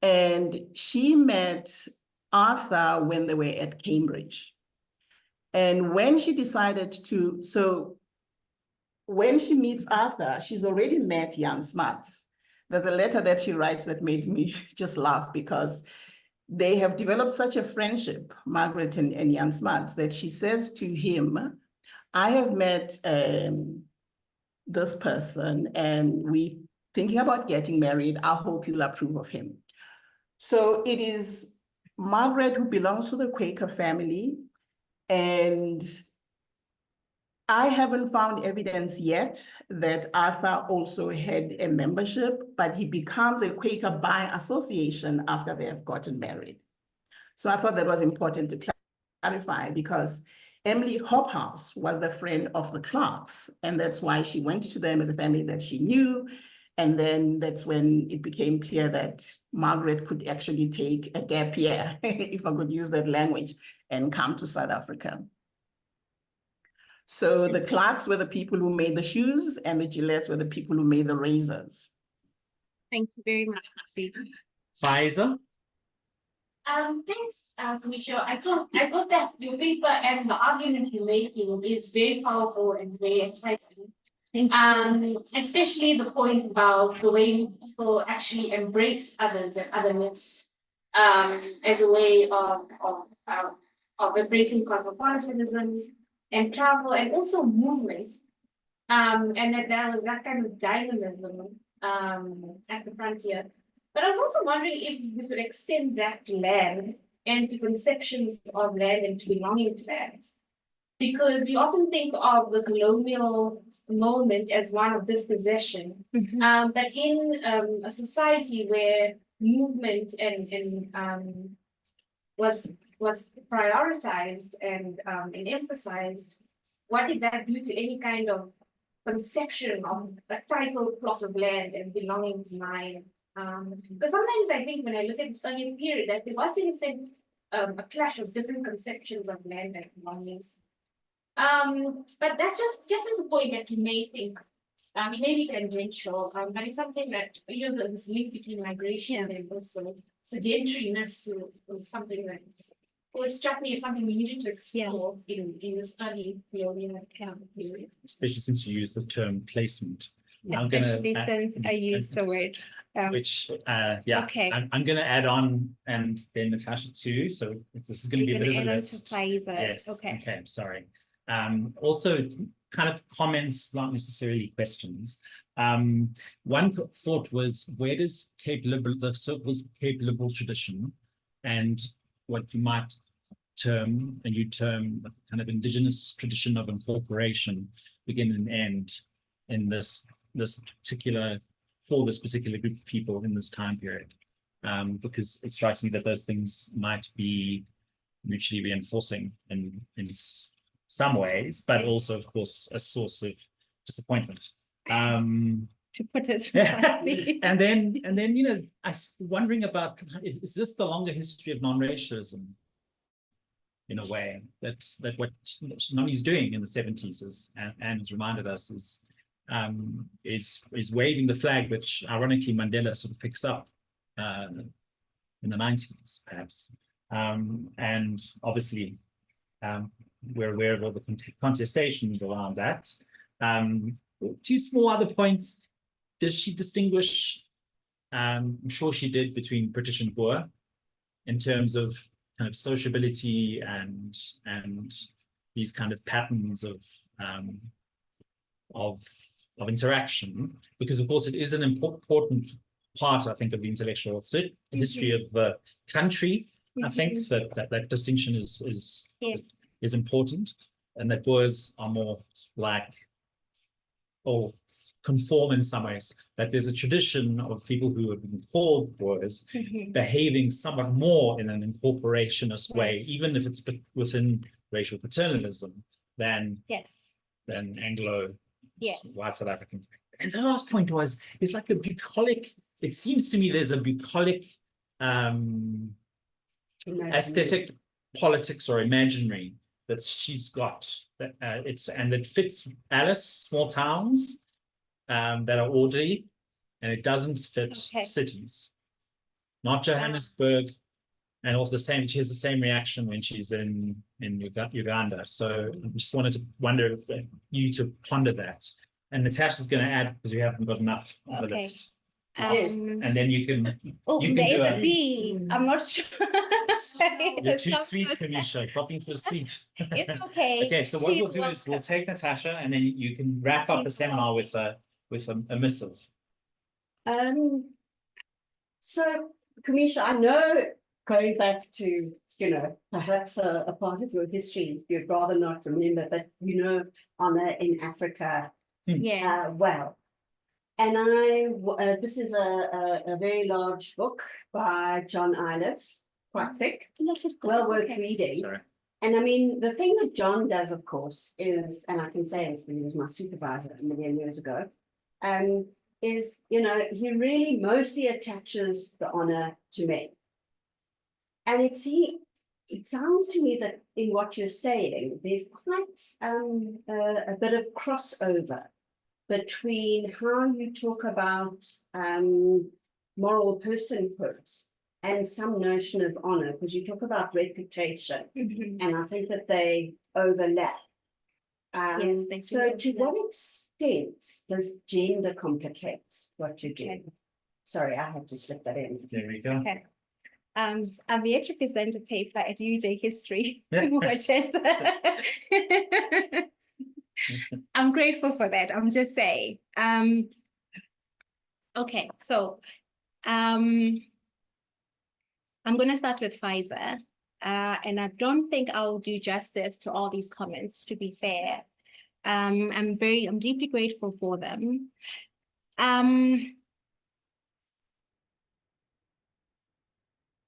Speaker 6: and she met Arthur when they were at Cambridge. And when she decided to, so when she meets Arthur, she's already met Jan Smuts. There's a letter that she writes that made me just laugh because they have developed such a friendship, Margaret and Jan Smuts, that she says to him, I have met this person and we thinking about getting married. I hope you'll approve of him. So it is Margaret who belongs to the Quaker family, and I haven't found evidence yet that Arthur also had a membership, but he becomes a Quaker by association after they have gotten married. So I thought that was important to clarify because Emily Hobhouse was the friend of the Clarks, and that's why she went to them as a family that she knew. And then that's when it became clear that Margaret could actually take a gap year, if I could use that language, and come to South Africa. So the Clarks were the people who made the shoes, and the Gillettes were the people who made the razors.
Speaker 1: Thank you very much, Kgosi.
Speaker 2: Faiza.
Speaker 8: Thanks, Khumisho. I thought that your paper and the argument you're making is very powerful and very exciting. Especially the point about the way people actually embrace others and otherness as a way of embracing cosmopolitanism and travel and also movement. And that there was that kind of dynamism at the frontier. But I was also wondering if we could extend that to land and to conceptions of land and to belonging to land. Because we often think of the colonial moment as one of dispossession. But in a society where movement and was prioritized and emphasized, what did that do to any kind of conception of a title plot of land as belonging to mine? Because sometimes I think when I look at the Stonian period, that there was in a sense a clash of different conceptions of land and belongings. But that's just as a point that you may think, it may be tangential, but it's something that, you know, this link between migration and also sedentariness was something that always struck me as something we needed to explore in this early colonial period.
Speaker 2: Especially since you use the term placement. I'm
Speaker 1: Especially
Speaker 2: gonna
Speaker 1: since I use the word.
Speaker 2: which yeah,
Speaker 1: Okay.
Speaker 2: I'm gonna add on, and then Natasha too. So this is gonna be a bit of a list. Yes. Okay. Sorry. Also, kind of comments, not necessarily questions. One thought was, where does Cape Liberal, the so-called Cape Liberal tradition, and what you might term, a new term, kind of indigenous tradition of incorporation, begin and end in this particular, for this particular group of people in this time period? Because it strikes me that those things might be mutually reinforcing in some ways, but also, of course, a source of disappointment.
Speaker 1: To put it
Speaker 2: mildly. and then, you know, I was wondering about, is this the longer history of non-racialism? In a way, that what Noni's doing in the 70s is, and has reminded us, is waving the flag, which ironically Mandela sort of picks up in the 90s, perhaps. And obviously, we're aware of all the contestations around that. Two small other points. Does she distinguish I'm sure she did between British and Boer in terms of kind of sociability and these kind of patterns of interaction, because of course it is an important part, I think, of the intellectual history of the country. I think that distinction is important, and that Boers are more like, or conform in some ways, that there's a tradition of people who have been called Boers behaving somewhat more in an incorporationist way, even if it's within racial paternalism, than Anglo white South Africans. And the last point is like a bucolic, it seems to me there's a bucolic aesthetic politics or imaginary that she's got, that it fits Alice, small towns that are orderly, and it doesn't fit cities, not Johannesburg. And also she has the same reaction when she's in Uganda. So I just wonder you to ponder that. And Natasha's going to add, because we haven't got enough on the list. And then you can
Speaker 1: there is a B. I'm not sure.
Speaker 2: You're too sweet, Khumisho. Dropping so sweet.
Speaker 1: It's okay.
Speaker 2: Okay, so what we'll do is we'll take Natasha, and then you can wrap up the seminar with a missive.
Speaker 3: So, Khumisho, I know, going back to, perhaps a part of your history you'd rather not remember, but honor in Africa well. And this is a very large book by John Iliff, quite thick, well worth reading.
Speaker 2: Sorry.
Speaker 3: And I mean, the thing that John does, of course, is, and I can say this because he was my supervisor a million years ago, is, he really mostly attaches the honor to men. And it sounds to me that in what you're saying, there's quite a bit of crossover between how you talk about moral personhood and some notion of honor, because you talk about reputation, and I think that they overlap.
Speaker 1: Yes, they do
Speaker 3: so to
Speaker 1: overlap.
Speaker 3: what extent does gender complicate what you do? Sorry, I had to slip that in.
Speaker 2: There we go.
Speaker 1: Okay. I'm here to present a paper at UJ History. I'm grateful for that. I'm just saying. Okay, so I'm going to start with Pfizer. And I don't think I'll do justice to all these comments, to be fair. I'm deeply grateful for them.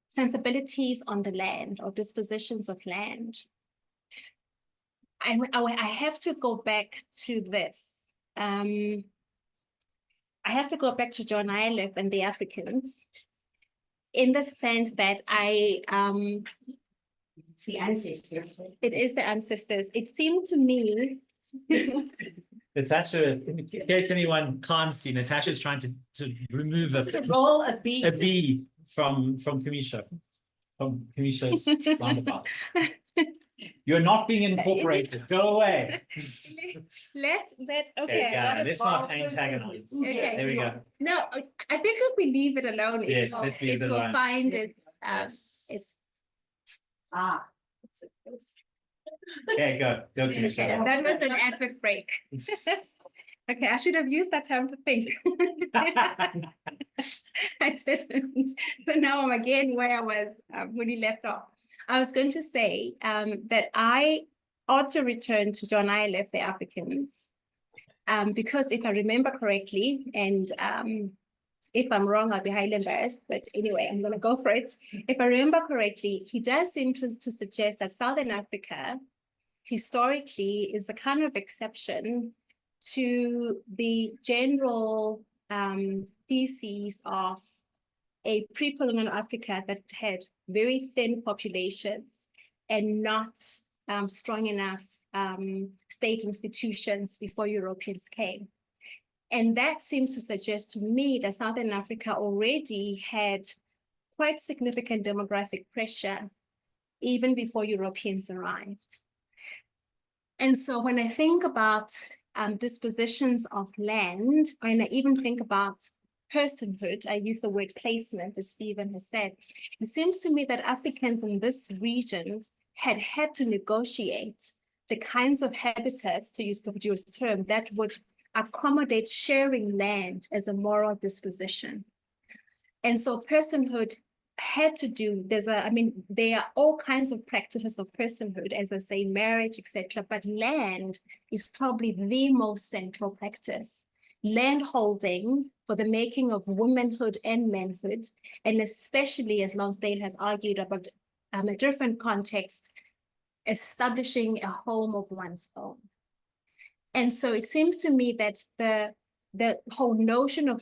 Speaker 1: Sensibilities on the land, or dispositions of land. I have to go back to this. I have to go back to John Iliff and the Africans, in the sense that
Speaker 3: It's the ancestors.
Speaker 1: it is the ancestors. It seemed to me.
Speaker 2: It's actually, in case anyone can't see, Natasha's trying to remove
Speaker 3: Roll a B.
Speaker 2: a B from Khumisho, from Khumisho's roundabout. You're not being incorporated. Go away. Let's not antagonize.
Speaker 1: Okay.
Speaker 2: There we go.
Speaker 1: No, I think if we leave it alone,
Speaker 2: Yes, let's leave it
Speaker 1: will
Speaker 2: alone.
Speaker 1: find its
Speaker 2: Okay, go, Khumisho.
Speaker 1: okay, that was an epic break. Okay, I should have used that time to think. I didn't. So now I'm again where I was when he left off. I was going to say that I ought to return to John Iliff, the Africans, because if I remember correctly, and if I'm wrong, I'll be highly embarrassed. But anyway, I'm going to go for it. If I remember correctly, he does seem to suggest that Southern Africa historically is a kind of exception to the general thesis of a pre-colonial Africa that had very thin populations and not strong enough state institutions before Europeans came. And that seems to suggest to me that Southern Africa already had quite significant demographic pressure even before Europeans arrived. And so when I think about dispositions of land, and I even think about personhood, I use the word placement, as Stephen has said, it seems to me that Africans in this region had to negotiate the kinds of habitats, to use Bourdieu's term, that would accommodate sharing land as a moral disposition. And so personhood had to do, there are all kinds of practices of personhood, as I say, marriage, etc. But land is probably the most central practice. Land holding for the making of womanhood and manhood, and especially, as Lonsdale has argued about a different context, establishing a home of one's own. And so it seems to me that the whole notion of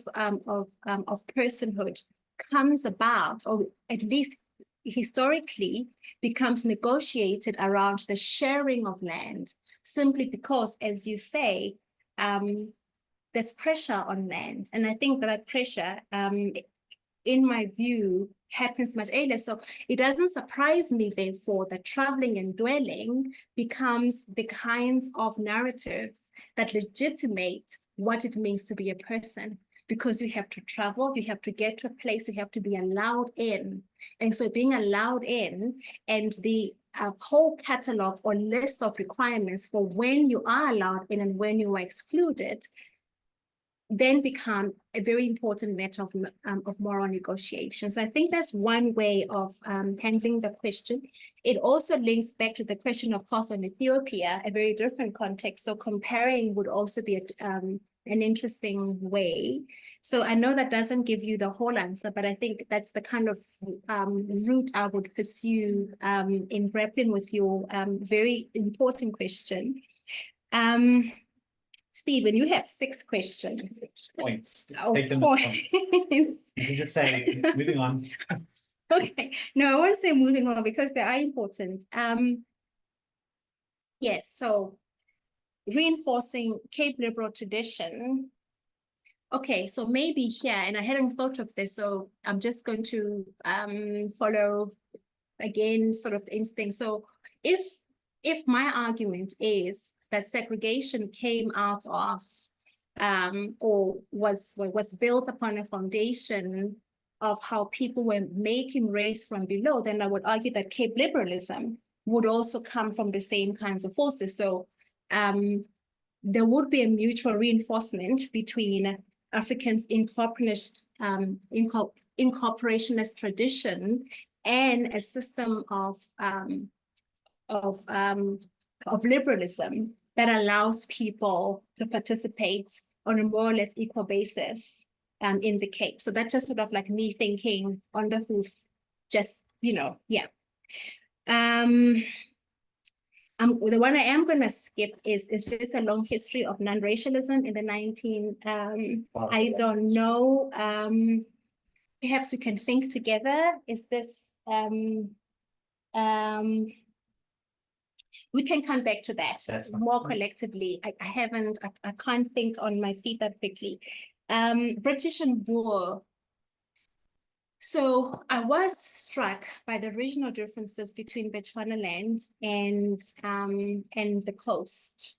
Speaker 1: personhood comes about, or at least historically becomes negotiated around the sharing of land, simply because, as you say, there's pressure on land. And I think that pressure, in my view, happens much earlier. So it doesn't surprise me, therefore, that traveling and dwelling becomes the kinds of narratives that legitimate what it means to be a person. Because you have to travel, you have to get to a place, you have to be allowed in. And so being allowed in, and the whole catalog or list of requirements for when you are allowed in and when you are excluded, then become a very important matter of moral negotiation. So I think that's one way of handling the question. It also links back to the question, of course, on Ethiopia, a very different context. So comparing would also be an interesting way. So I know that doesn't give you the whole answer, but I think that's the kind of route I would pursue in grappling with your very important question. Stephen, you have 6 questions.
Speaker 2: Points.
Speaker 1: Oh,
Speaker 2: Take them as points. You can just say, moving on.
Speaker 1: Okay. No, I won't say moving on because they are important. Yes, so reinforcing Cape liberal tradition. Okay, so maybe here, and I hadn't thought of this, so I'm just going to follow again sort of instinct. So if my argument is that segregation came out of or was built upon a foundation of how people were making race from below, then I would argue that Cape liberalism would also come from the same kinds of forces. So there would be a mutual reinforcement between Africans' incorporationist tradition and a system of liberalism that allows people to participate on a more or less equal basis in the Cape. So that's just sort of like me thinking on the hoof, just, yeah. The one I am going to skip is this a long history of non-racialism in the I don't know. Perhaps we can think together. Is this, we can come back to that more collectively. I can't think on my feet that quickly. British and Boer. So I was struck by the regional differences between Bechuanaland and the coast,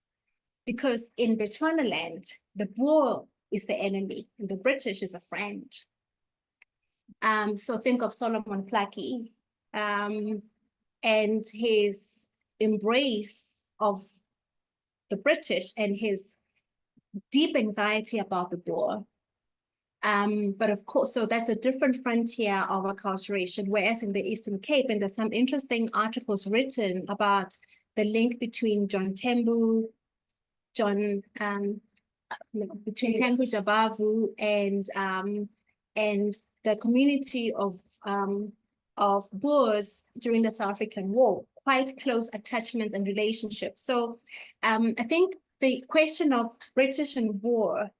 Speaker 1: because in Bechuanaland, the Boer is the enemy and the British is a friend. So think of Solomon Placky and his embrace of the British and his deep anxiety about the Boer. But of course, so that's a different frontier of acculturation, whereas in the Eastern Cape, and there's some interesting articles written about the link between between Noni Jabavu and the community of Boers during the South African War, quite close attachments and relationships. So I think the question of British and Boer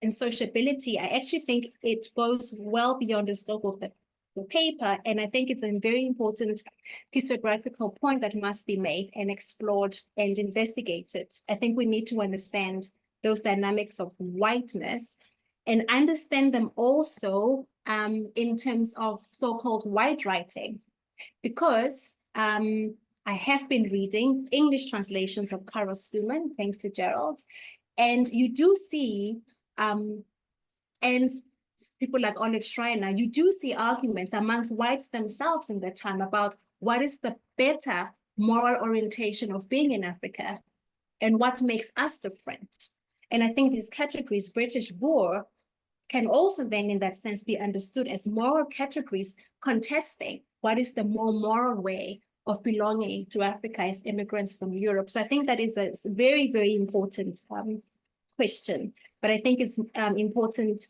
Speaker 1: and sociability, I actually think it goes well beyond the scope of the paper. And I think it's a very important historiographical point that must be made and explored and investigated. I think we need to understand those dynamics of whiteness and understand them also in terms of so-called white writing, because I have been reading English translations of Carol Schoeman, thanks to Gerald, and you do see and people like Olive Schreiner, you do see arguments amongst whites themselves in that time about what is the better moral orientation of being in Africa and what makes us different. And I think these categories, British Boer, can also then in that sense be understood as moral categories contesting what is the more moral way of belonging to Africa as immigrants from Europe. So I think that is a very, very important question, but I think it's important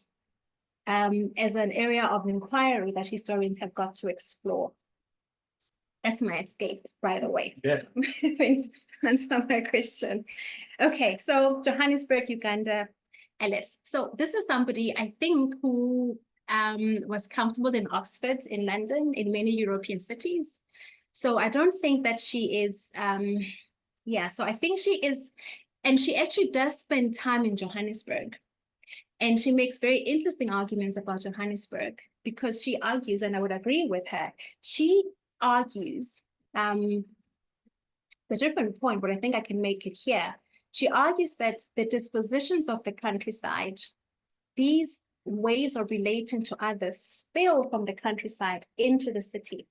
Speaker 1: as an area of inquiry that historians have got to explore. That's my escape, by the way.
Speaker 2: Yeah.
Speaker 1: I think that's my question. Okay, so Johannesburg, Uganda, Alice. So this is somebody I think who was comfortable in Oxford, in London, in many European cities. So I don't think that she is, so I think she is, and she actually does spend time in Johannesburg. And she makes very interesting arguments about Johannesburg because she argues, and I would agree with her, she argues the different point, but I think I can make it here. She argues that the dispositions of the countryside, these ways of relating to others spill from the countryside into the city.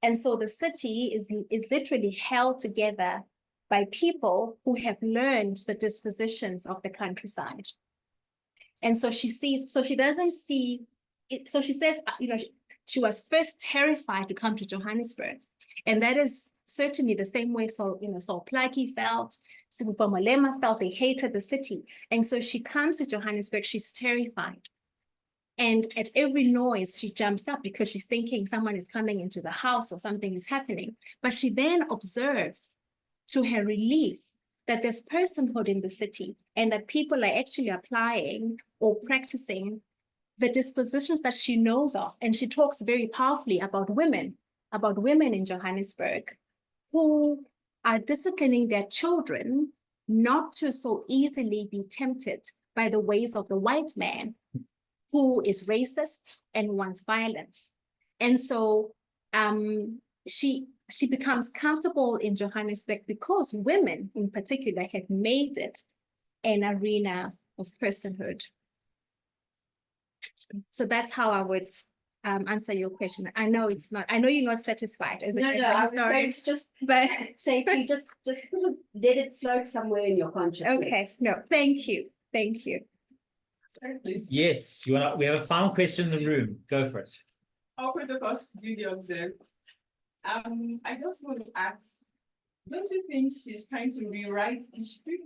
Speaker 1: And so the city is literally held together by people who have learned the dispositions of the countryside. And so she sees, so she doesn't see, so she says, she was first terrified to come to Johannesburg. And that is certainly the same way Saul Plaatje felt, Sipho Malema felt, they hated the city. And so she comes to Johannesburg, she's terrified. And at every noise, she jumps up because she's thinking someone is coming into the house or something is happening. But she then observes, to her relief, that there's personhood in the city and that people are actually applying or practicing the dispositions that she knows of. And she talks very powerfully about women in Johannesburg who are disciplining their children not to so easily be tempted by the ways of the white man who is racist and wants violence. And so she becomes comfortable in Johannesburg because women in particular have made it an arena of personhood. So that's how I would answer your question. I know it's not, I know you're not satisfied.
Speaker 3: No, I was going to just say to you, just sort of let it float somewhere in your consciousness.
Speaker 1: Okay, no, thank you.
Speaker 8: Sorry, please.
Speaker 2: Yes, we have a final question in the room. Go for it.
Speaker 10: Awkward of us to do the observe. I just want to ask, don't you think she's trying to rewrite history?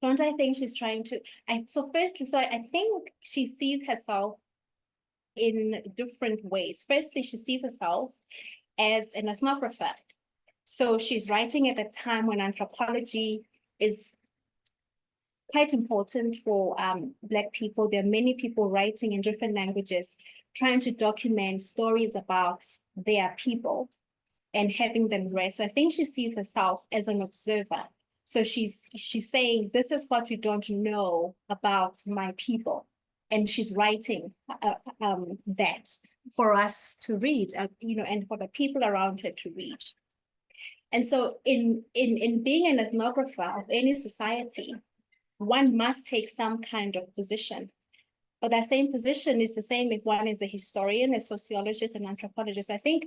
Speaker 1: Don't I think she's trying to, so I think she sees herself in different ways. Firstly, she sees herself as an ethnographer. So she's writing at a time when anthropology is quite important for Black people. There are many people writing in different languages, trying to document stories about their people and having them read. So I think she sees herself as an observer. So she's saying, this is what you don't know about my people. And she's writing that for us to read, and for the people around her to read. And so in being an ethnographer of any society, one must take some kind of position. But that same position is the same if one is a historian, a sociologist, an anthropologist. I think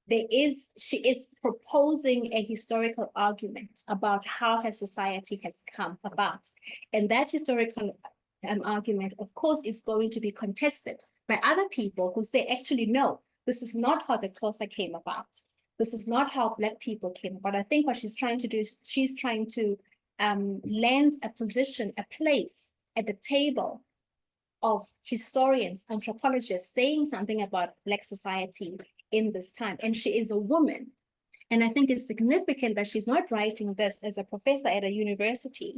Speaker 1: she is proposing a historical argument about how her society has come about. And that historical argument, of course, is going to be contested by other people who say, actually, no, this is not how the Xhosa came about. This is not how Black people came about. I think what she's trying to do is she's trying to land a position, a place at the table of historians, anthropologists saying something about Black society in this time. And she is a woman. And I think it's significant that she's not writing this as a professor at a university.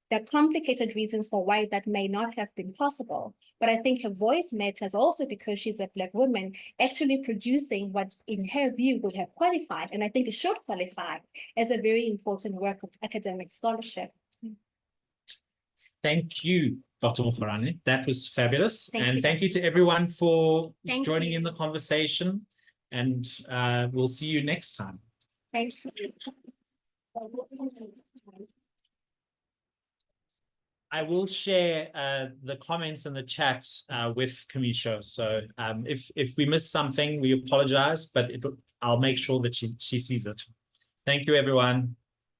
Speaker 1: There are complicated reasons for why that may not have been possible. But I think her voice matters also because she's a Black woman actually producing what in her view would have qualified, and I think it should qualify as a very important work of academic scholarship.
Speaker 2: Thank you, Dr. Moguerane. That was fabulous.
Speaker 1: Thank you,
Speaker 2: thank you to everyone for joining
Speaker 1: you.
Speaker 2: in the conversation. And we'll see you next time.
Speaker 1: Thank you.
Speaker 2: I will share the comments in the chat with Khumisho. So if we missed something, we apologize, but I'll make sure that she sees it. Thank you, everyone.